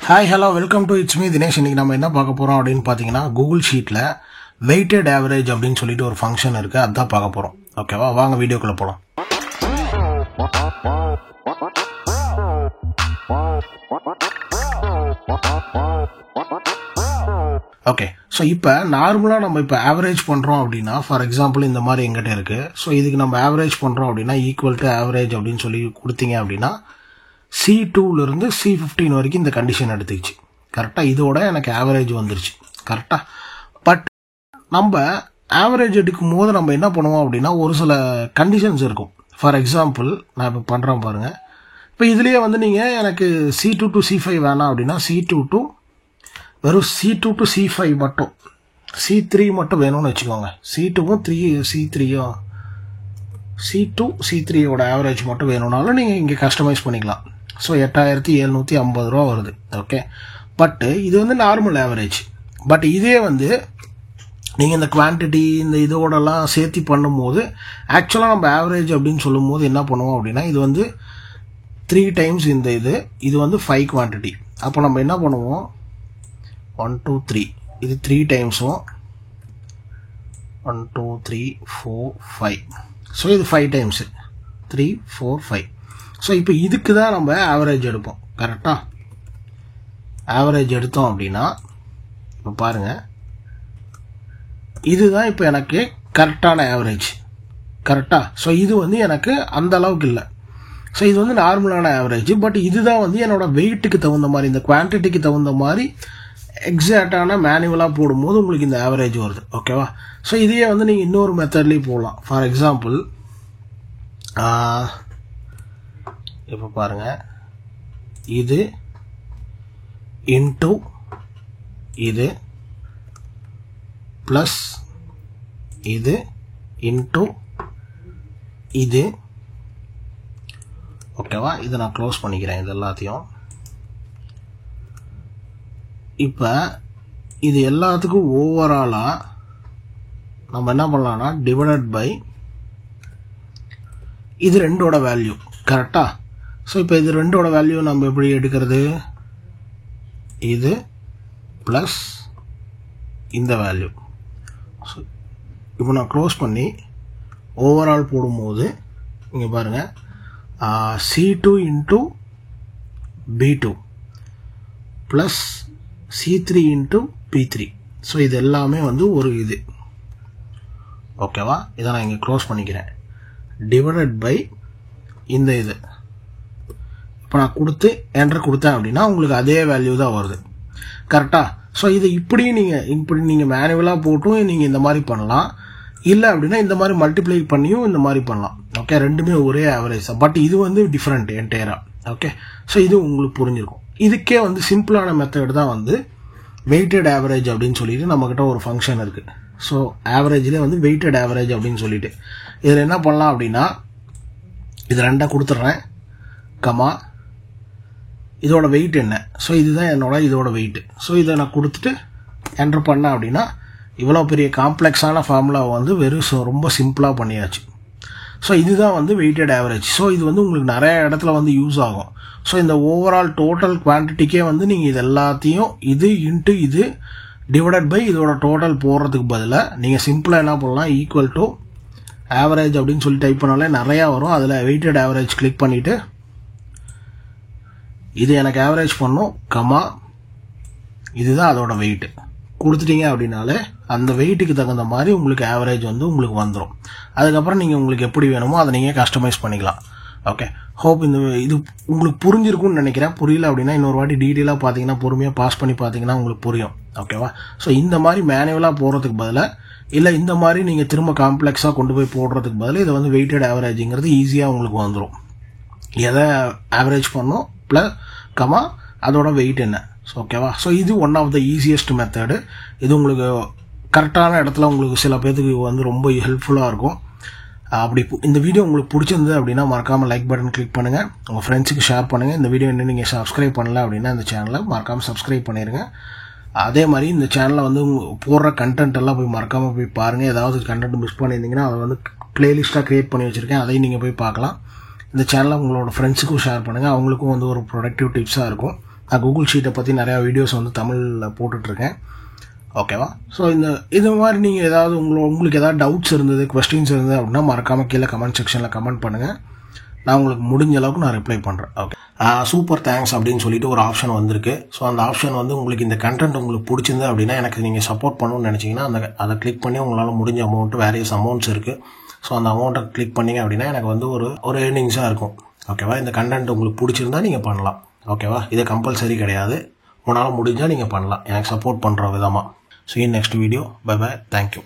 Hi hello welcome to it's me Dinesh. இன்றைக்கி நம்ம என்ன பார்க்க போகிறோம் அப்படின்னு பார்த்தீங்கன்னா, கூகுள் ஷீட்டில் வெயிட்டட் ஆவரேஜ் அப்படின்னு சொல்லிட்டு ஒரு ஃபங்க்ஷன் இருக்குது, அதுதான் பார்க்க போகிறோம். ஓகேவா, வாங்க வீடியோக்குள்ளே போகலாம். ஓகே, ஸோ இப்போ நார்மலாக நம்ம இப்போ ஆவரேஜ் பண்ணுறோம் அப்படின்னா, ஃபார் எக்ஸாம்பிள் இந்த மாதிரி எங்கிட்ட இருக்குது. ஸோ இதுக்கு நம்ம ஆவரேஜ் பண்ணுறோம் அப்படின்னா ஈக்குவல் டு ஆவரேஜ் அப்படின்னு சொல்லி கொடுத்தீங்க அப்படின்னா C2லேருந்து C15 வரைக்கும் இந்த கண்டிஷன் எடுத்துக்கிச்சு. கரெக்டாக இதோட எனக்கு ஆவரேஜ் வந்துருச்சு. கரெக்டாக பட் நம்ம ஆவரேஜ் எடுக்கும் போது நம்ம என்ன பண்ணுவோம் அப்படின்னா, ஒரு சில கண்டிஷன்ஸ் இருக்கும். ஃபார் எக்ஸாம்பிள் நான் இப்போ பண்ணுறேன் பாருங்கள். இப்போ இதுலேயே வந்து நீங்கள் எனக்கு C2 to C5 வேணாம் அப்படின்னா C2 to வெறும் C2 to C5 மட்டும், C3 மட்டும் வேணும்னு வச்சுக்கோங்க. C2வும் C3யும் C2 C3யோட ஆவரேஜ் மட்டும் வேணும்னாலும் நீங்கள் இங்கே கஸ்டமைஸ் பண்ணிக்கலாம். ஸோ 8750 ரூபா வருது. ஓகே, பட்டு இது வந்து நார்மல் ஆவரேஜ். பட் இதே வந்து நீங்கள் இந்த குவான்டிட்டி இந்த இதோடலாம் சேர்த்து பண்ணும்போது ஆக்சுவலாக நம்ம ஆவரேஜ் அப்படின்னு சொல்லும் போது என்ன பண்ணுவோம் அப்படின்னா, இது வந்து 3 டைம்ஸ் இந்த இது வந்து 5 குவான்டிட்டி. அப்போ நம்ம என்ன பண்ணுவோம், 1 2 3 இது 3 டைம்ஸும் 1 2 3 4 5. ஸோ இது 5 டைம்ஸு 3 4 5. ஸோ இப்போ இதுக்கு தான் நம்ம ஆவரேஜ் எடுப்போம். கரெக்டாக ஆவரேஜ் எடுத்தோம் அப்படின்னா இப்போ பாருங்கள், இதுதான் இப்போ எனக்கு கரெக்டான ஆவரேஜ். கரெக்டாக ஸோ இது வந்து எனக்கு அந்த அளவுக்கு இல்லை. ஸோ இது வந்து நார்மலான ஆவரேஜ். பட் இதுதான் வந்து என்னோட வெயிட்டுக்கு தகுந்த மாதிரி, இந்த குவான்டிட்டிக்கு தகுந்த மாதிரி எக்ஸாக்டான மேனுவலாக போடும்போது உங்களுக்கு இந்த ஆவரேஜ் வருது. ஓகேவா, ஸோ இதையே வந்து நீங்கள் இன்னொரு மெத்தட்லேயும் போடலாம். ஃபார் எக்ஸாம்பிள் இப்போ பாருங்கள், இது இன்ட்டு இது ப்ளஸ் இது இன்ட்டு இது. ஓகேவா, இதை நான் க்ளோஸ் பண்ணிக்கிறேன் இது எல்லாத்தையும். இப்போ இது எல்லாத்துக்கும் ஓவராலாக நம்ம என்ன பண்ணலாம்னா டிவைடட் பை இது ரெண்டோட வேல்யூ. கரெக்டாக, ஸோ இப்போ இது ரெண்டோட வேல்யூ நம்ம எப்படி எடுக்கிறது, இது ப்ளஸ் இந்த வேல்யூ. ஸோ இப்போ நான் க்ளோஸ் பண்ணி ஓவரால் போடும்போது இங்கே பாருங்கள், C2 into B2 plus C3 into P3. So இது எல்லாமே வந்து ஒரு இது. ஓகேவா, இதை நான் இங்கே க்ளோஸ் பண்ணிக்கிறேன். டிவைடட் பை இந்த இது. இப்போ நான் கொடுத்து என்டர் கொடுத்தேன் அப்படின்னா உங்களுக்கு அதே வேல்யூ தான் வருது. கரெக்டாக, ஸோ இது இப்படி நீங்கள் மேனுவலாக போட்டும் நீங்கள் இந்த மாதிரி பண்ணலாம். இல்லை அப்படின்னா இந்த மாதிரி மல்டிப்ளை பண்ணியும் இந்த மாதிரி பண்ணலாம். ஓகே, ரெண்டுமே ஒரே ஆவரேஜ் தான். பட் இது வந்து டிஃப்ரெண்ட் என்டையராக. ஓகே, ஸோ இது உங்களுக்கு புரிஞ்சிருக்கும். இதுக்கே வந்து சிம்பிளான மெத்தட் தான் வந்து வெயிட்டட் ஆவரேஜ் அப்படின்னு சொல்லிட்டு நம்மக்கிட்ட ஒரு ஃபங்க்ஷன் இருக்குது. ஸோ ஆவரேஜ்லேயே வந்து வெயிட்டட் ஆவரேஜ் அப்படின்னு சொல்லிட்டு இதில் என்ன பண்ணலாம் அப்படின்னா, இது ரெண்டாக கொடுத்துட்றேன், கமா இதோட வெயிட் என்ன. ஸோ இதுதான் இதோட வெயிட். ஸோ இதை நான் கொடுத்துட்டு என்டர் பண்ணேன் அப்படின்னா இவ்வளோ பெரிய காம்ப்ளெக்ஸான ஃபார்முலாவை வந்து வெறும் ரொம்ப சிம்பிளாக பண்ணியாச்சு. ஸோ இதுதான் வந்து வெயிட்டட் ஆவரேஜ். ஸோ இது வந்து உங்களுக்கு நிறைய இடத்துல வந்து யூஸ் ஆகும். ஸோ இந்த ஓவரால் டோட்டல் குவான்டிட்டிக்கே வந்து நீங்கள் இது எல்லாத்தையும் இது இன்ட்டு இது டிவைடட் பை இதோட டோட்டல் போடுறதுக்கு பதிலாக நீங்கள் சிம்பிளாக என்ன பண்ணலாம், ஈக்குவல் டு ஆவரேஜ் அப்படின்னு சொல்லி டைப் பண்ணாலே நிறையா வரும். அதில் வெயிட்டட் ஆவரேஜ் கிளிக் பண்ணிவிட்டு இது எனக்கு ஆவரேஜ் பண்ணும், கமா இதுதான் அதோட வெயிட்டு கொடுத்துட்டீங்க அப்படின்னாலே அந்த வெயிட்டுக்கு தகுந்த மாதிரி உங்களுக்கு ஆவரேஜ் வந்து உங்களுக்கு வந்துடும். அதுக்கப்புறம் நீங்கள் உங்களுக்கு எப்படி வேணுமோ அதை நீங்கள் கஸ்டமைஸ் பண்ணிக்கலாம். ஓகே, ஹோப் இது உங்களுக்கு புரிஞ்சிருக்கும்னு நினைக்கிறேன். புரியல அப்படின்னா இன்னொரு வாட்டி டீட்டெயிலாக பார்த்தீங்கன்னா, பொறுமையாக பாஸ் பண்ணி பார்த்தீங்கன்னா உங்களுக்கு புரியும். ஓகேவா, ஸோ இந்த மாதிரி மேனுவலாக போடுறதுக்கு பதிலாக இல்லை இந்த மாதிரி நீங்கள் திரும்ப காம்ப்ளெக்ஸாக கொண்டு போய் போடுறதுக்கு பதிலாக இதை வந்து வெயிட்டட் ஆவரேஜுங்கிறது ஈஸியாக உங்களுக்கு வந்துடும். எதை ஆவரேஜ் பண்ணும் ப்ளஸ் கமா அதோட வெயிட் என்ன. ஸோ ஓகேவா, ஸோ இது one of the easiest method. இது உங்களுக்கு கரெக்டான இடத்துல உங்களுக்கு சில பேருக்கு வந்து ரொம்ப ஹெல்ப்ஃபுல்லாக இருக்கும். அப்படி இந்த வீடியோ உங்களுக்கு பிடிச்சிருந்தது அப்படின்னா மறக்காமல் லைக் பட்டன் கிளிக் பண்ணுங்கள், உங்கள் ஃப்ரெண்ட்ஸுக்கு ஷேர் பண்ணுங்கள். இந்த வீடியோ இன்னும் நீங்கள் சப்ஸ்கிரைப் பண்ணல அப்படின்னா இந்த சேனலை மறக்காமல் சப்ஸ்கிரைப் பண்ணிடுங்க. அதே மாதிரி இந்த சேனலில் வந்து போடுற கண்டென்ட் எல்லாம் போய் மறக்காமல் போய் பாருங்கள். ஏதாவது கண்டென்ட் மிஸ் பண்ணியிருந்தீங்கன்னா அதை வந்து பிளேலிஸ்ட்டாக க்ரியேட் பண்ணி வச்சுருக்கேன், அதையும் நீங்கள் போய் பார்க்கலாம். இந்த சேனலை உங்களோட ஃப்ரெண்ட்ஸுக்கும் ஷேர் பண்ணுங்கள், அவங்களுக்கும் வந்து ஒரு ப்ரொடக்டிவ் டிப்ஸாக இருக்கும். நான் கூகுள் ஷீட்டை பற்றி நிறையா வீடியோஸ் வந்து தமிழில் போட்டுட்ருக்கேன். ஓகேவா? ஸோ இது மாதிரி நீங்கள் ஏதாவது உங்களுக்கு ஏதாவது டவுட்ஸ் இருந்தது, கொஸ்டின்ஸ் இருந்தது அப்படின்னா மறக்காமல் கீழே கமெண்ட் செக்ஷனில் கமெண்ட் பண்ணுங்கள். நான் உங்களுக்கு முடிஞ்ச அளவுக்கு நான் ரிப்ளை பண்ணுறேன். ஓகே, சூப்பர் தேங்க்ஸ் அப்படின்னு சொல்லிட்டு ஒரு ஆப்ஷன் வந்திருக்கு. ஸோ அந்த ஆப்ஷன் வந்து உங்களுக்கு இந்த கண்டென்ட் உங்களுக்கு பிடிச்சிருந்து அப்படின்னா எனக்கு நீங்கள் சப்போர்ட் பண்ணணும்னு நினச்சிங்கன்னா அதை கிளிக் பண்ணி உங்களால் முடிஞ்ச அமௌண்ட்டு வேரியஸ் அமௌண்ட்ஸ் இருக்குது. ஸோ அந்த அமௌண்ட்டை கிளிக் பண்ணிங்க அப்படின்னா எனக்கு வந்து ஒரு ஏர்னிங்ஸாக இருக்கும். ஓகேவா? இந்த கண்டென்ட் உங்களுக்கு பிடிச்சிருந்தா நீங்கள் பண்ணலாம். ஓகேவா? இது கம்பல்சரி கிடையாது. உங்களால் முடிஞ்சால் நீங்கள் பண்ணலாம், எனக்கு சப்போர்ட் பண்ணுற விதமாக. See you in next video. Bye bye. Thank you.